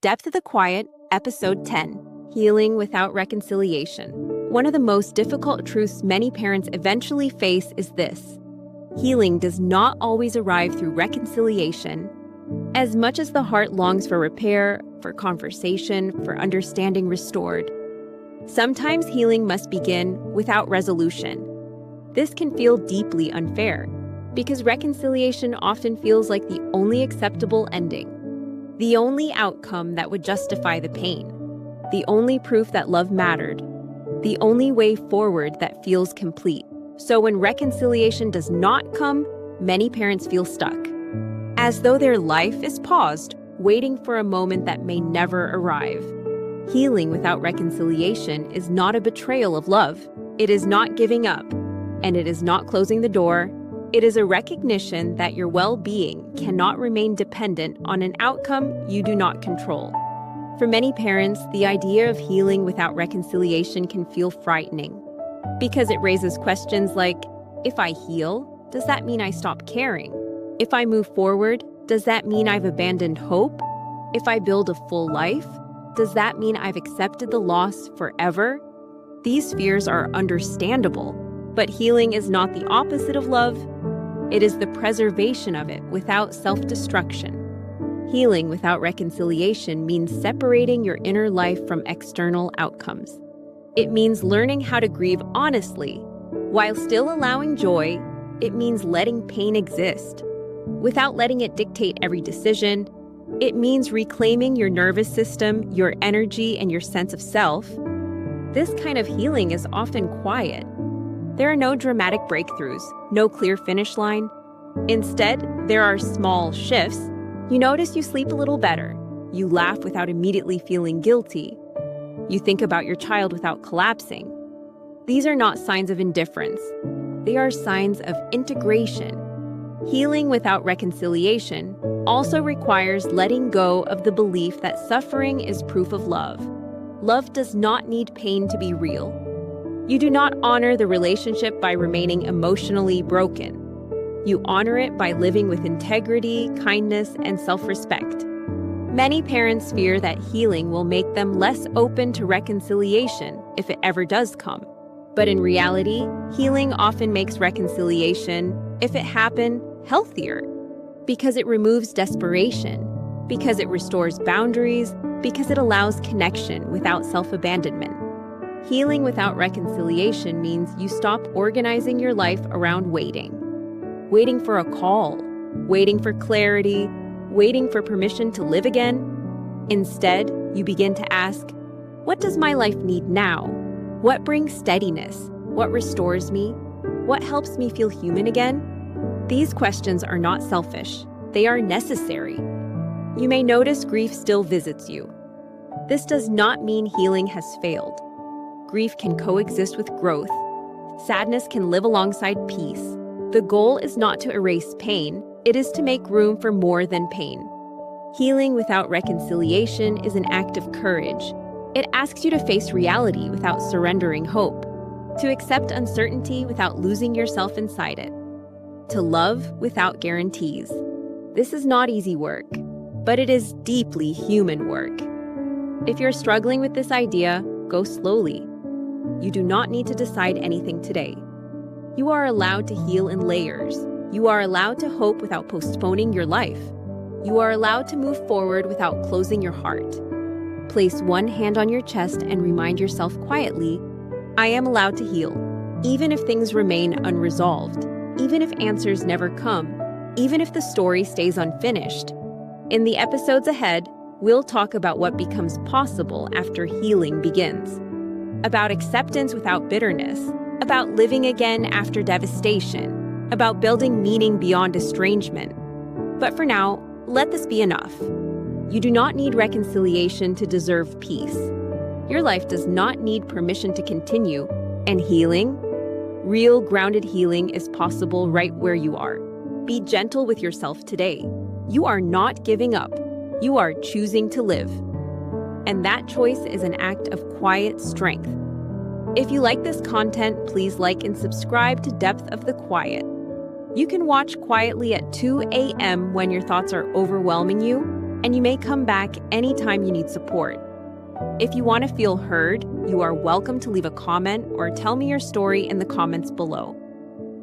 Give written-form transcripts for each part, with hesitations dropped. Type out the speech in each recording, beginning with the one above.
Depth of the Quiet, Episode 10, Healing Without Reconciliation. One of the most difficult truths many parents eventually face is this: healing does not always arrive through reconciliation. As much as the heart longs for repair, for conversation, for understanding restored, sometimes healing must begin without resolution. This can feel deeply unfair, because reconciliation often feels like the only acceptable ending, the only outcome that would justify the pain, the only proof that love mattered, the only way forward that feels complete. So when reconciliation does not come, many parents feel stuck, as though their life is paused, waiting for a moment that may never arrive. Healing without reconciliation is not a betrayal of love. It is not giving up, and it is not closing the door. It is a recognition that your well-being cannot remain dependent on an outcome you do not control. For many parents, the idea of healing without reconciliation can feel frightening, because it raises questions like, if I heal, does that mean I stop caring? If I move forward, does that mean I've abandoned hope? If I build a full life, does that mean I've accepted the loss forever? These fears are understandable, but healing is not the opposite of love. It is the preservation of it without self-destruction. Healing without reconciliation means separating your inner life from external outcomes. It means learning how to grieve honestly. While still allowing joy, it means letting pain exist, without letting it dictate every decision. It means reclaiming your nervous system, your energy, and your sense of self. This kind of healing is often quiet. There are no dramatic breakthroughs, no clear finish line. Instead, there are small shifts. You notice you sleep a little better. You laugh without immediately feeling guilty. You think about your child without collapsing. These are not signs of indifference. They are signs of integration. Healing without reconciliation also requires letting go of the belief that suffering is proof of love. Love does not need pain to be real. You do not honor the relationship by remaining emotionally broken. You honor it by living with integrity, kindness, and self-respect. Many parents fear that healing will make them less open to reconciliation if it ever does come. But in reality, healing often makes reconciliation, if it happened, healthier. Because it removes desperation, because it restores boundaries, because it allows connection without self-abandonment. Healing without reconciliation means you stop organizing your life around waiting. Waiting for a call, waiting for clarity, waiting for permission to live again. Instead, you begin to ask, what does my life need now? What brings steadiness? What restores me? What helps me feel human again? These questions are not selfish. They are necessary. You may notice grief still visits you. This does not mean healing has failed. Grief can coexist with growth. Sadness can live alongside peace. The goal is not to erase pain. It is to make room for more than pain. Healing without reconciliation is an act of courage. It asks you to face reality without surrendering hope, to accept uncertainty without losing yourself inside it, to love without guarantees. This is not easy work, but it is deeply human work. If you're struggling with this idea, go slowly. You do not need to decide anything today. You are allowed to heal in layers. You are allowed to hope without postponing your life. You are allowed to move forward without closing your heart. Place one hand on your chest and remind yourself quietly, I am allowed to heal, even if things remain unresolved, even if answers never come, even if the story stays unfinished. In the episodes ahead, we'll talk about what becomes possible after healing begins, about acceptance without bitterness, about living again after devastation, about building meaning beyond estrangement. But for now, let this be enough. You do not need reconciliation to deserve peace. Your life does not need permission to continue, and healing, real grounded healing, is possible right where you are. Be gentle with yourself today. You are not giving up. You are choosing to live. And that choice is an act of quiet strength. If you like this content, please like and subscribe to Depth of the Quiet. You can watch quietly at 2 a.m. when your thoughts are overwhelming you, and you may come back anytime you need support. If you want to feel heard, you are welcome to leave a comment or tell me your story in the comments below.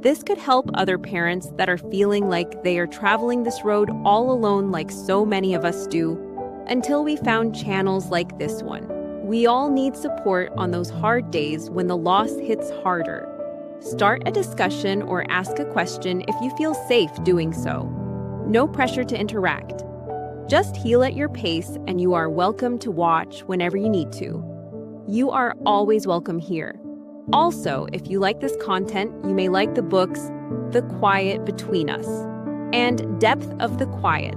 This could help other parents that are feeling like they are traveling this road all alone like so many of us do, until we found channels like this one. We all need support on those hard days when the loss hits harder. Start a discussion or ask a question if you feel safe doing so. No pressure to interact. Just heal at your pace, and you are welcome to watch whenever you need to. You are always welcome here. Also, if you like this content, you may like the books The Quiet Between Us and Depth of the Quiet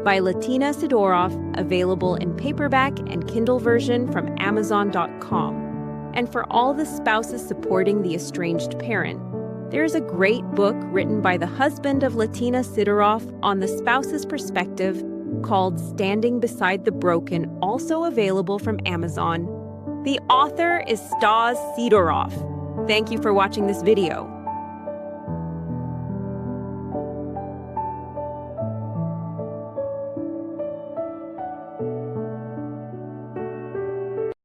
by Latina Sidoroff, available in paperback and Kindle version from Amazon.com. And for all the spouses supporting the estranged parent, there's a great book written by the husband of Latina Sidoroff on the spouse's perspective called Standing Beside the Broken, also available from Amazon. The author is Stas Sidoroff. Thank you for watching this video.